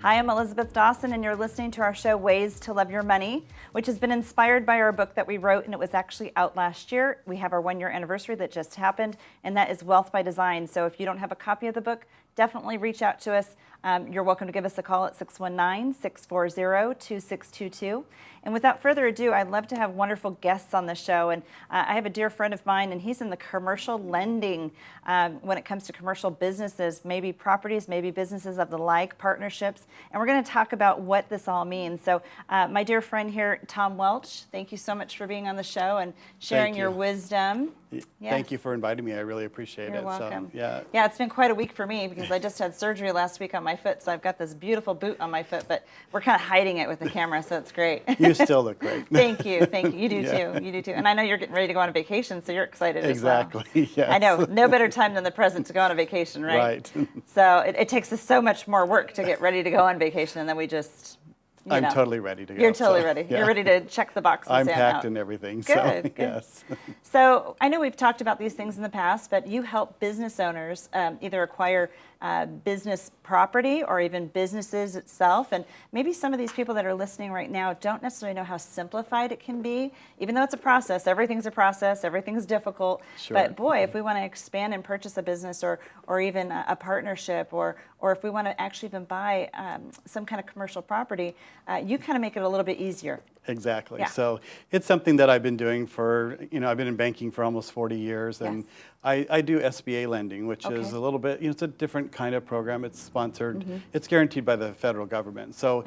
Hi, I'm Elisabeth Dawson, and you're listening to our show, Ways to Love Your Money, which has been inspired by our book that we wrote, and it was actually out last year. We have our one-year anniversary that just happened, and that is Wealth by Design. So if you don't have a copy of the book, definitely reach out to us. You're welcome to give us a call at 619-640-2622. And without further ado, I'd love to have wonderful guests on the show. And I have a dear friend of mine, and he's in the commercial lending when it comes to commercial businesses, maybe properties, maybe businesses of the like, partnerships. And we're going to talk about what this all means. So my dear friend here, Tom Welch, thank you so much for being on the show and sharing your wisdom. Yes. Thank you for inviting me. I really appreciate it. You're welcome. So, yeah, it's been quite a week for me because I just had surgery last week on my foot, so I've got this beautiful boot on my foot, but we're kind of hiding it with the camera, so it's great. You still look great. Thank you. You do too. You do too. And I know you're getting ready to go on a vacation, so you're excited exactly. as well. Yes. I know. No better time than the present to go on a vacation, right? Right. So it takes us so much more work to get ready to go on vacation, and then we just... I'm totally ready to go. You're totally ready. Yeah. You're ready to check the box and I'm say packed out. and everything. Good, so, yes. So I know we've talked about these things in the past, but you help business owners either acquire business property or even businesses itself. And maybe some of these people that are listening right now don't necessarily know how simplified it can be. Even though it's a process, everything's difficult. Sure. But boy, if we want to expand and purchase a business or even a partnership, or if we want to actually even buy some kind of commercial property, you kind of make it a little bit easier. Exactly. Yeah. So it's something that I've been doing for, I've been in banking for almost 40 years, and Yes. I do SBA lending, which is a little bit, it's a different kind of program. It's sponsored. It's guaranteed by the federal government. So,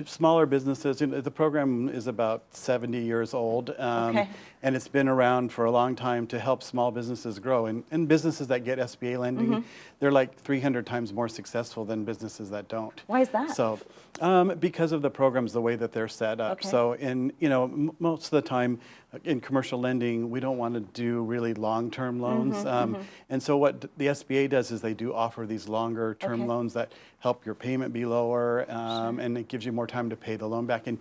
smaller businesses, the program is about 70 years old, and it's been around for a long time to help small businesses grow. And businesses that get SBA lending, they're like 300 times more successful than businesses that don't. Why is that? So, because of the programs, the way that they're set up. So, most of the time in commercial lending, we don't want to do really long-term loans. And so what the SBA does is they do offer these longer-term loans that help your payment be lower, and it gives you more time to pay the loan back. And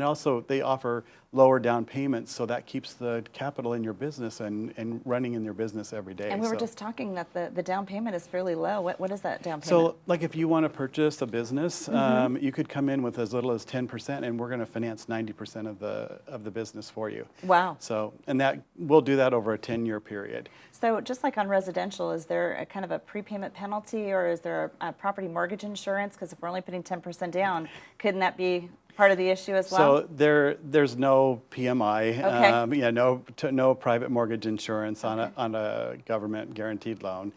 also they offer lower down payments, so that keeps the capital in your business and running in your business every day. And we were just talking that the down payment is fairly low. What is that down payment? So, like if you want to purchase a business, you could come in with as little as 10%, and we're going to finance 90% of the business for you. Wow. So, and we'll do that over a 10-year period. So just like on residential, is there a kind of a prepayment penalty, or is there a property mortgage insurance? Because if we're only putting 10% down, couldn't that be part of the issue as well? So there's no PMI, no private mortgage insurance on a government guaranteed loan.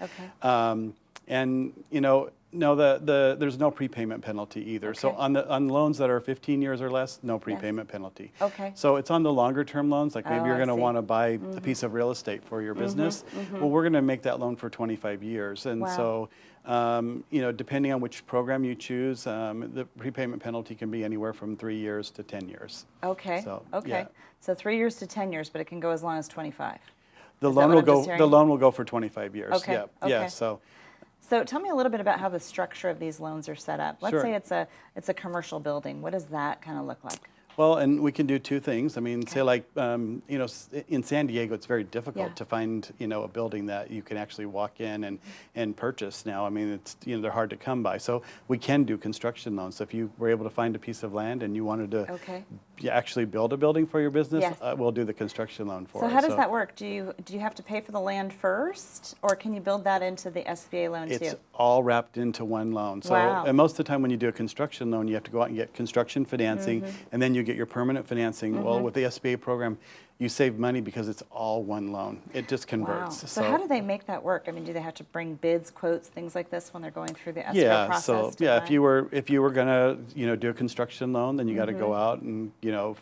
No, there's no prepayment penalty either. So on loans that are 15 years or less, no prepayment penalty. So it's on the longer term loans, like maybe you're going to want to buy a piece of real estate for your business. Well, we're going to make that loan for 25 years. And so, depending on which program you choose, the prepayment penalty can be anywhere from 3 years to 10 years. So 3 years to 10 years, but it can go as long as 25. The loan will go for 25 years. So tell me a little bit about how the structure of these loans are set up. Let's say it's a commercial building. What does that kind of look like? Well, and we can do two things. I mean, say like, in San Diego, it's very difficult to find, a building that you can actually walk in and purchase now. I mean, they're hard to come by. So we can do construction loans. So if you were able to find a piece of land and you wanted to actually build a building for your business, we'll do the construction loan for it. So how does that work? Do you have to pay for the land first, or can you build that into the SBA loan too? It's all wrapped into one loan. So, and most of the time when you do a construction loan, you have to go out and get construction financing, and then you get your permanent financing. Well, with the SBA program, you save money because it's all one loan. It just converts. Wow. So how do they make that work? I mean, do they have to bring bids, quotes, things like this when they're going through the escrow process? If you were gonna do a construction loan, then you got to go out and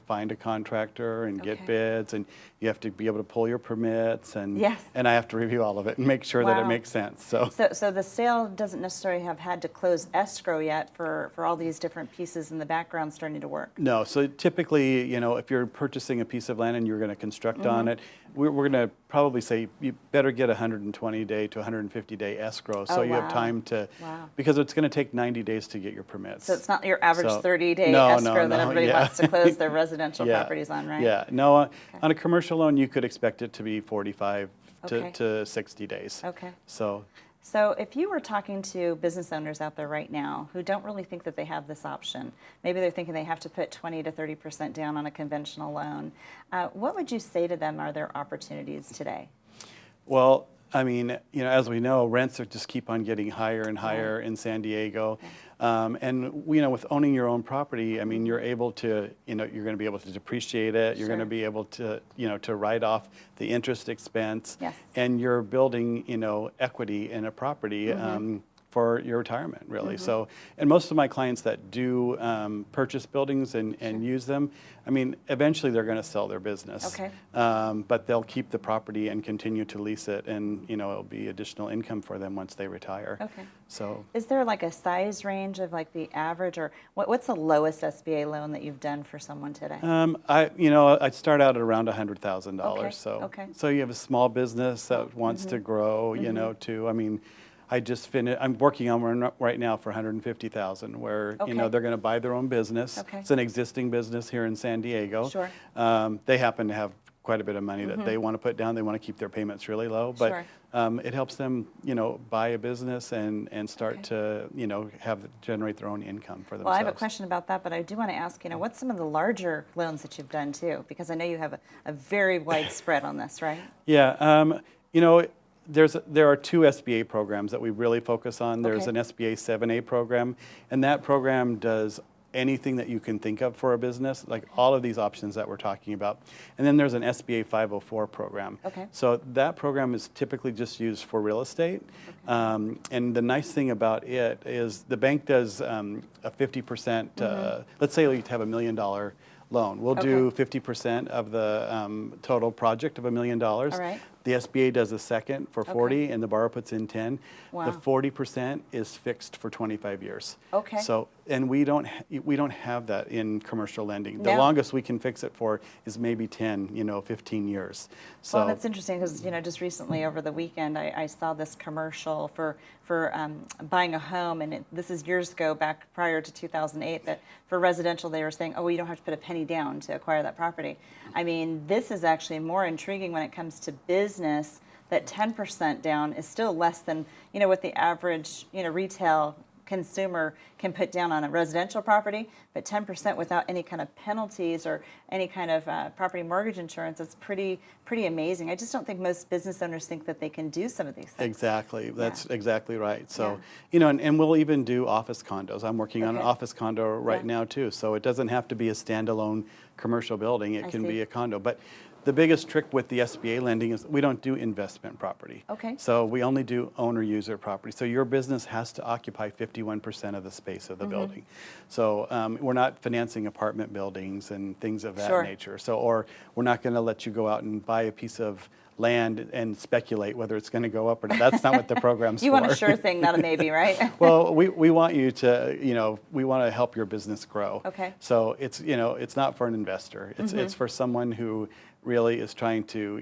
find a contractor and get bids, and you have to be able to pull your permits, and I have to review all of it and make sure that it makes sense. So the sale doesn't necessarily have had to close escrow yet for all these different pieces in the background starting to work. No. So typically, if you're purchasing a piece of land and you're going to construct on it, we're going to probably say you better get 120-day to 150-day escrow, so you have time to, because it's going to take 90 days to get your permits. So it's not your average 30-day escrow that everybody wants to close their residential properties on, right? Yeah. No, on a commercial loan, you could expect it to be 45 to 60 days. Okay. So So if you were talking to business owners out there right now who don't really think that they have this option, maybe they're thinking they have to put 20 to 30% down on a conventional loan, what would you say to them are their opportunities today? Well, I mean, as we know, rents are just keep on getting higher and higher in San Diego. Okay. And with owning your own property, I mean, you're able to, you're going to be able to depreciate it. You're going to be able to, to write off the interest expense. Yes. And you're building, equity in a property. For your retirement, really. So, and most of my clients that do purchase buildings and use them, I mean, eventually they're going to sell their business. Okay. But they'll keep the property and continue to lease it, and it'll be additional income for them once they retire. Okay. So, is there like a size range of like the average, or what's the lowest SBA loan that you've done for someone today? I'd start out at around $100,000. Okay. So, Okay. so you have a small business that wants to grow, too. I mean, I just finished. I'm working on one right now for $150,000, where they're going to buy their own business. Okay. It's an existing business here in San Diego. Sure. They happen to have quite a bit of money that they want to put down. They want to keep their payments really low, but Sure. it helps them, buy a business and start to, generate their own income for themselves. Well, I have a question about that, but I do want to ask, what's some of the larger loans that you've done too? Because I know you have a very wide spread on this, right? Yeah. There are two SBA programs that we really focus on. There's Okay. an SBA 7A program, and that program does anything that you can think of for a business, like all of these options that we're talking about. And then there's an SBA 504 program. Okay. So that program is typically just used for real estate. Okay. And the nice thing about it is the bank does a 50%, let's say you have $1 million loan. We'll do 50% of the total project of $1 million. All right. The SBA does a second for 40, and the borrower puts in 10. Wow. The 40% is fixed for 25 years. Okay. So, and we don't have that in commercial lending. The No. longest we can fix it for is maybe 10, 15 years. So Well, that's interesting because, just recently over the weekend, I saw this commercial for buying a home, and this is years ago, back prior to 2008, that for residential they were saying, oh, well, you don't have to put a penny down to acquire that property. I mean, this is actually more intriguing when it comes to business, that 10% down is still less than, what the average, retail consumer can put down on a residential property, but 10% without any kind of penalties or any kind of property mortgage insurance, it's pretty amazing. I just don't think most business owners think that they can do some of these things. Exactly. That's exactly right. So, and we'll even do office condos. I'm working on an office condo right now too. So it doesn't have to be a standalone commercial building. It can be a condo. But the biggest trick with the SBA lending is we don't do investment property. Okay. So we only do owner-user property. So your business has to occupy 51% of the space of the building. So we're not financing apartment buildings and things of that nature. So, or we're not going to let you go out and buy a piece of land and speculate whether it's going to go up or not. That's not what the program's for. You want a sure thing, not a maybe, right? Well, we want you to, we want to help your business grow. Okay. So it's, it's not for an investor. It's for someone who really is trying to,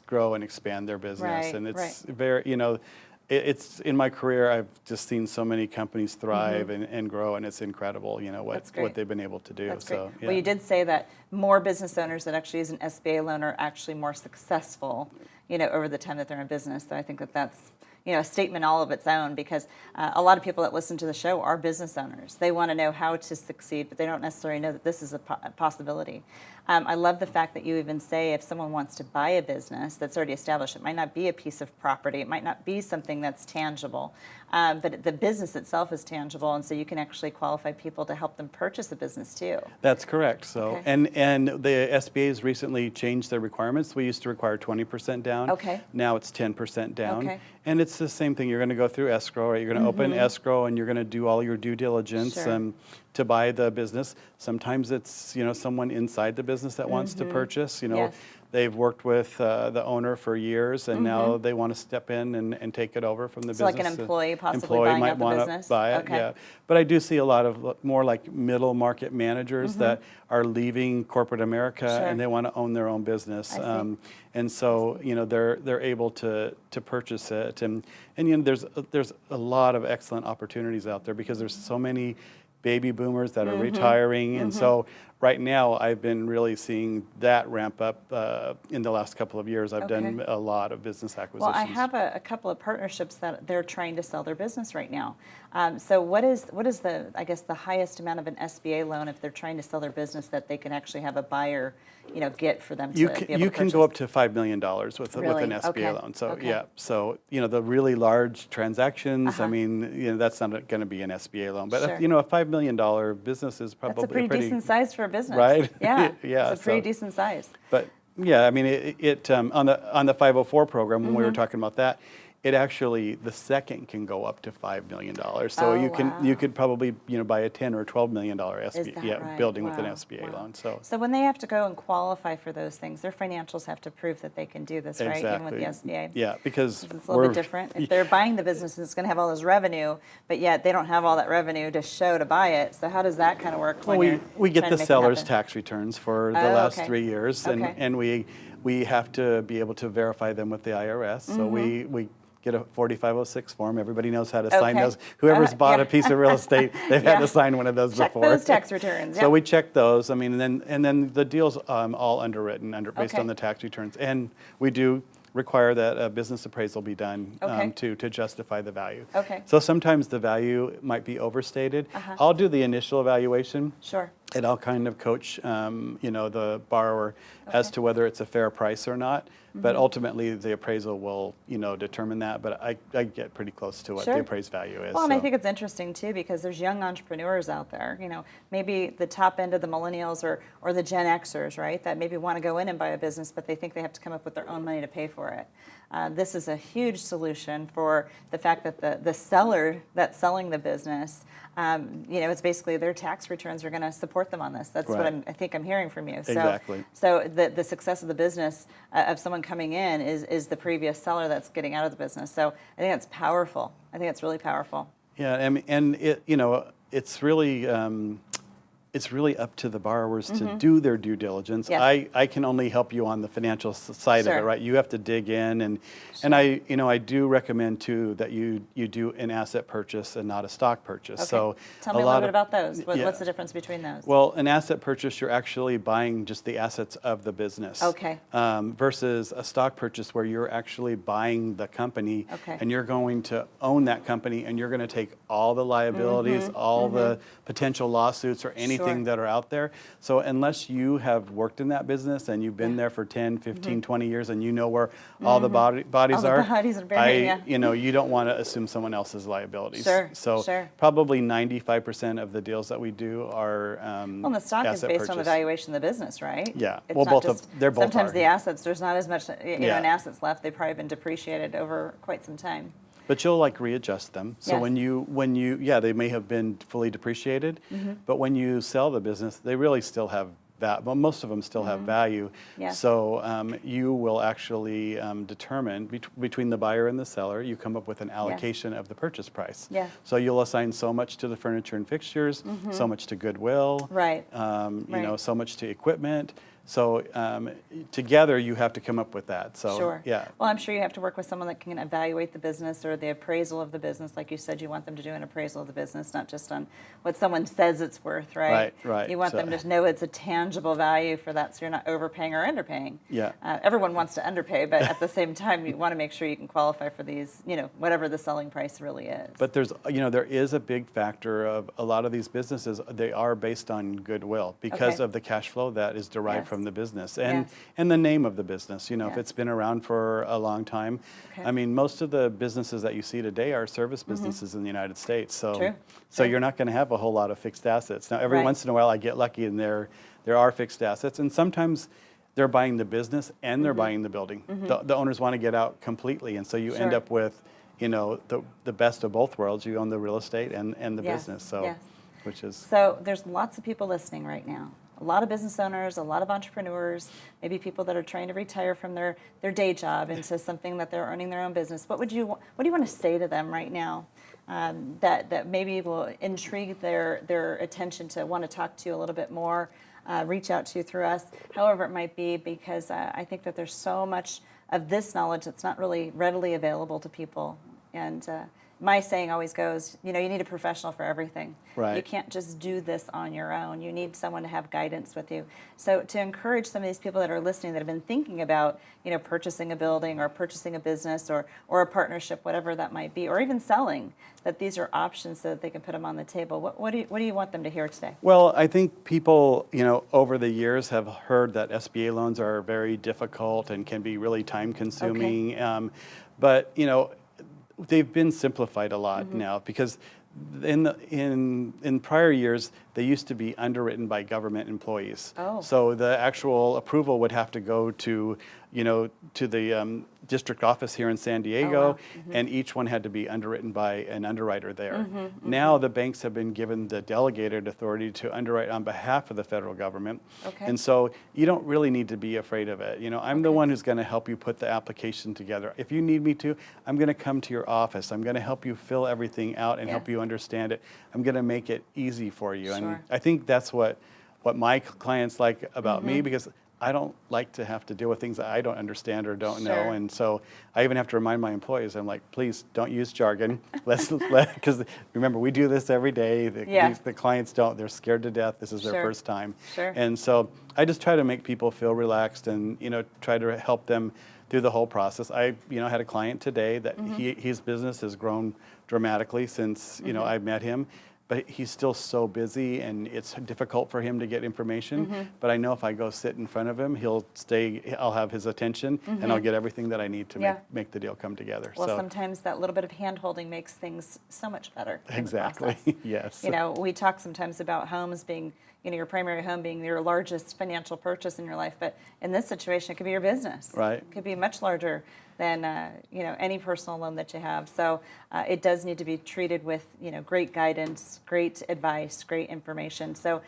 grow and expand their business. Right, And it's very, it's in my career, I've just seen so many companies thrive and grow, and it's incredible, what they've been able to do. That's so, great. Well, you did say that more business owners that actually use an SBA loan are actually more successful, over the time that they're in business. So I think that that's, a statement all of its own, because a lot of people that listen to the show are business owners. They want to know how to succeed, but they don't necessarily know that this is a possibility. I love the fact that you even say if someone wants to buy a business that's already established, it might not be a piece of property, it might not be something that's tangible, but the business itself is tangible, and so you can actually qualify people to help them purchase a business too. That's correct. So, and the SBA's recently changed their requirements. We used to require 20% down. Okay. Now it's 10% down. Okay. And it's the same thing. You're going to go through escrow, right? You're going to open escrow, and you're going to do all your due diligence to buy the business. Sometimes it's, someone inside the business that wants to purchase. They've worked with the owner for years, and now they want to step in and take it over from the business. Like an employee possibly buying might out the want business? to buy it, Okay. But I do see a lot of more like middle market managers that are leaving corporate America and they want to own their own business. And so, they're able to purchase it. And there's a lot of excellent opportunities out there because there's so many baby boomers that are retiring, and so right now I've been really seeing that ramp up in the last couple of years. I've done a lot of business acquisitions. Well, I have a couple of partnerships that they're trying to sell their business right now. So what is the, I guess, the highest amount of an SBA loan if they're trying to sell their business that they can actually have a buyer, get for them to be able to purchase? You can go up to $5 million with an SBA loan. So so the really large transactions, I mean, that's not going to be an SBA loan, but a $5 million business is probably that's a pretty decent size for a business, right? Yeah, yeah, it's a pretty decent size. But yeah, I mean, it on the 504 program when we were talking about that. It actually, the second can go up to $5 million. So you could probably buy a $10 or $12 million SBA building with an SBA loan. So when they have to go and qualify for those things, their financials have to prove that they can do this, right? Exactly. Even with the SBA. Yeah, because it's a little bit different. If they're buying the business, it's going to have all this revenue, but yet they don't have all that revenue to show to buy it. So how does that kind of work? Well, we get the seller's tax returns for the last 3 years, and we have to be able to verify them with the IRS. So we get a 4506 form. Everybody knows how to sign those. Whoever's bought a piece of real estate, they've had to sign one of those check before. Check those tax returns. So we check those. I mean, and then the deal's all underwritten based on the tax returns, and we do require that a business appraisal be done to justify the value. So sometimes the value might be overstated. I'll do the initial evaluation. Sure. And I'll kind of coach, the borrower as to whether it's a fair price or not. But ultimately, the appraisal will, determine that. But I get pretty close to what the appraised value is. Well, and I think it's interesting too because there's young entrepreneurs out there. Maybe the top end of the millennials or the Gen Xers, right? That maybe want to go in and buy a business, but they think they have to come up with their own money to pay for it. This is a huge solution for the fact that the seller that's selling the business, it's basically their tax returns are going to support them on this. That's what I think I'm hearing from you. Exactly. So the success of the business of someone coming in is the previous seller that's getting out of the business. So I think that's powerful. I think it's really powerful. Yeah, and it it's really up to the borrowers to do their due diligence. Yes. I can only help you on the financial side of it, right? You have to dig in, and I do recommend too that you do an asset purchase and not a stock purchase. So tell me a little bit about those. What's the difference between those? Well, an asset purchase, you're actually buying just the assets of the business. Versus a stock purchase where you're actually buying the company and you're going to own that company and you're going to take all the liabilities, all the potential lawsuits or anything that are out there. So unless you have worked in that business and you've been there for 10, 15, 20 years and you know where all the bodies are, you don't want to assume someone else's liabilities. Probably 95% of the deals that we do are well, the stock is based on the valuation of the business, right? Yeah. It's well, they're both sometimes the assets, there's not as much in assets left. They've probably been depreciated over quite some time. But you'll readjust them. So when you they may have been fully depreciated, but when you sell the business, they really still have well, most of them still have value. So you will actually determine between the buyer and the seller, you come up with an allocation of the purchase price. So you'll assign so much to the furniture and fixtures, so much to goodwill, so much to equipment. So together you have to come up with that. So Well, I'm sure you have to work with someone that can evaluate the business or the appraisal of the business. Like you said, you want them to do an appraisal of the business, not just on what someone says it's worth, right? Right. You want them to know it's a tangible value for that, so you're not overpaying or underpaying. Everyone wants to underpay, but at the same time, you want to make sure you can qualify for these, whatever the selling price really is. But there is a big factor of a lot of these businesses. They are based on goodwill because of the cash flow that is derived from the business and the name of the business. If it's been around for a long time. I mean, most of the businesses that you see today are service businesses in the United States. So you're not going to have a whole lot of fixed assets. Now, every once in a while, I get lucky and there are fixed assets, and sometimes they're buying the business and they're buying the building. The owners want to get out completely, and so you end up with the best of both worlds. You own the real estate and the business. So there's lots of people listening right now. A lot of business owners, a lot of entrepreneurs, maybe people that are trying to retire from their day job into something that they're earning their own business. What do you want to say to them right now that maybe will intrigue their attention to want to talk to you a little bit more, reach out to you through us, however it might be, because I think that there's so much of this knowledge that's not really readily available to people And my saying always goes, you need a professional for everything. Right. You can't just do this on your own. You need someone to have guidance with you. So to encourage some of these people that are listening that have been thinking about, purchasing a building or purchasing a business or a partnership, whatever that might be, or even selling, that these are options so that they can put them on the table. What do you want them to hear today? Well, I think people, over the years have heard that SBA loans are very difficult and can be really time consuming. Okay. But, they've been simplified a lot now, because in prior years they used to be underwritten by government employees. Oh. So the actual approval would have to go to the district office here in San Diego, Oh, wow. and each one had to be underwritten by an underwriter there. Now the banks have been given the delegated authority to underwrite on behalf of the federal government. Okay. And so you don't really need to be afraid of it. I'm the one who's going to help you put the application together. If you need me to, I'm going to come to your office. I'm going to help you fill everything out and help you understand it. I'm going to make it easy for you. Sure. And I think that's what my clients like about me, because I don't like to have to deal with things that I don't understand or don't know. And so I even have to remind my employees, I'm like, please don't use jargon. Because remember, we do this every day. The clients don't. They're scared to death. This is their first time. Sure. And so I just try to make people feel relaxed and, try to help them through the whole process. I, had a client today that his business has grown dramatically since, I met him. But he's still so busy, and it's difficult for him to get information. But I know if I go sit in front of him, I'll have his attention, and I'll get everything that I need to make the deal come together. Well, sometimes that little bit of hand-holding makes things so much better. Exactly, yes. We talk sometimes about homes being, your primary home being your largest financial purchase in your life. But in this situation, it could be your business. Right. It could be much larger than any personal loan that you have. So it does need to be treated with great guidance, great advice, great information. So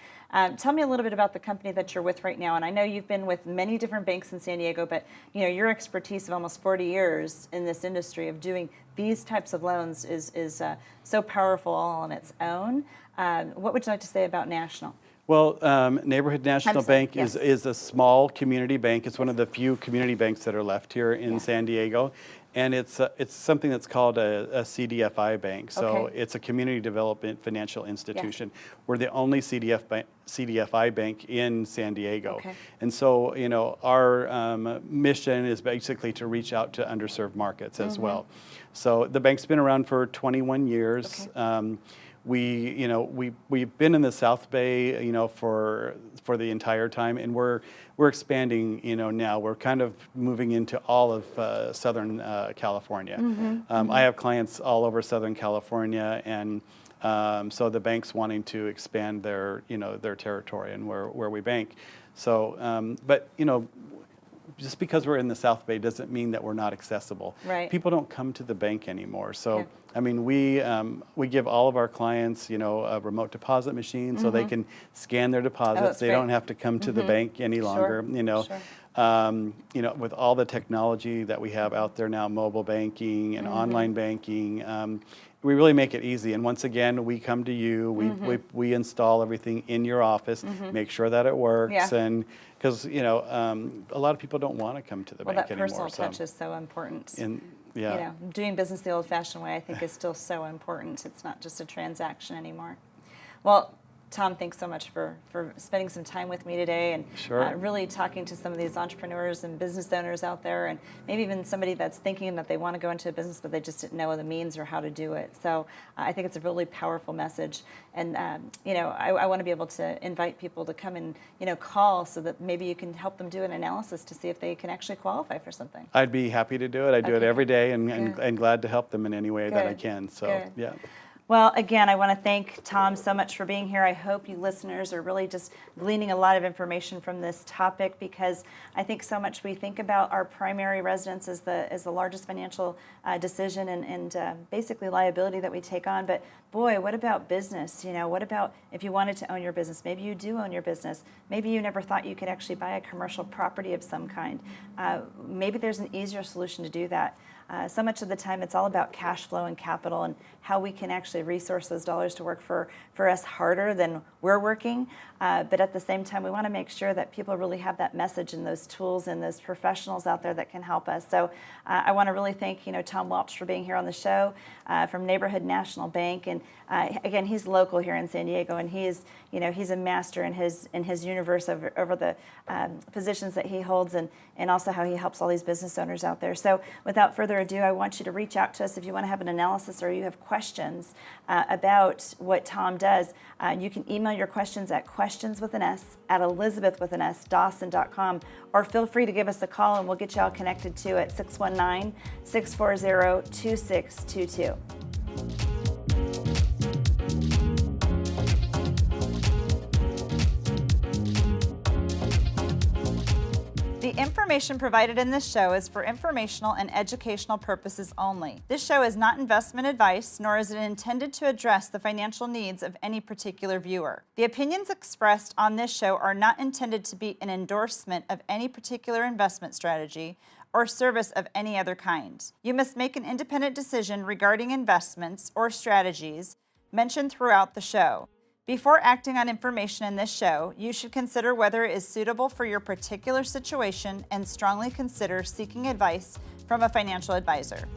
tell me a little bit about the company that you're with right now. And I know you've been with many different banks in San Diego, but your expertise of almost 40 years in this industry of doing these types of loans is so powerful all on its own. What would you like to say about National? Well, Neighborhood National Bank is a small community bank. It's one of the few community banks that are left here in San Diego. And it's something that's called a CDFI bank. So it's a community development financial institution. We're the only CDFI bank in San Diego. And so, our mission is basically to reach out to underserved markets as well. So the bank's been around for 21 years. We've been in the South Bay, for the entire time, and we're expanding. Now we're kind of moving into all of Southern California. I have clients all over Southern California, and so the bank's wanting to expand their territory and where we bank. So, but just because we're in the South Bay doesn't mean that we're not accessible. Right. People don't come to the bank anymore. So, I mean, we give all of our clients, a remote deposit machine so they can scan their deposits. They don't have to come to the bank any longer. With all the technology that we have out there now, mobile banking and online banking, we really make it easy. And once again, we come to you, we install everything in your office, make sure that it works. And because, a lot of people don't want to come to the bank anymore. Well, that personal touch is so important. Yeah. Doing business the old-fashioned way, I think, is still so important. It's not just a transaction anymore. Well, Tom, thanks so much for spending some time with me today and really talking to some of these entrepreneurs and business owners out there, and maybe even somebody that's thinking that they want to go into a business but they just didn't know the means or how to do it. So I think it's a really powerful message. And, I want to be able to invite people to come and, call so that maybe you can help them do an analysis to see if they can actually qualify for something. I'd be happy to do it. I do it every day and glad to help them in any way that I can. So, yeah. Well, again, I want to thank Tom so much for being here. I hope you listeners are really just gleaning a lot of information from this topic, because I think so much we think about our primary residence as the largest financial decision and basically liability that we take on. But boy, what about business? What about if you wanted to own your business? Maybe you do own your business. Maybe you never thought you could actually buy a commercial property of some kind. Maybe there's an easier solution to do that. So much of the time it's all about cash flow and capital and how we can actually resource those dollars to work for us harder than we're working. But at the same time, we want to make sure that people really have that message and those tools and those professionals out there that can help us. So I want to really thank Tom Welch for being here on the show from Neighborhood National Bank. And again, he's local here in San Diego, and he's a master in his universe over the positions that he holds, and also how he helps all these business owners out there. So without further ado, I want you to reach out to us if you want to have an analysis or you have questions about what Tom does. You can email your questions at questions@elisabeth.dawson.com, or feel free to give us a call and we'll get you all connected to at 619-640-2622. The information provided in this show is for informational and educational purposes only. This show is not investment advice, nor is it intended to address the financial needs of any particular viewer. The opinions expressed on this show are not intended to be an endorsement of any particular investment strategy or service of any other kind. You must make an independent decision regarding investments or strategies mentioned throughout the show. Before acting on information in this show, you should consider whether it is suitable for your particular situation and strongly consider seeking advice from a financial advisor.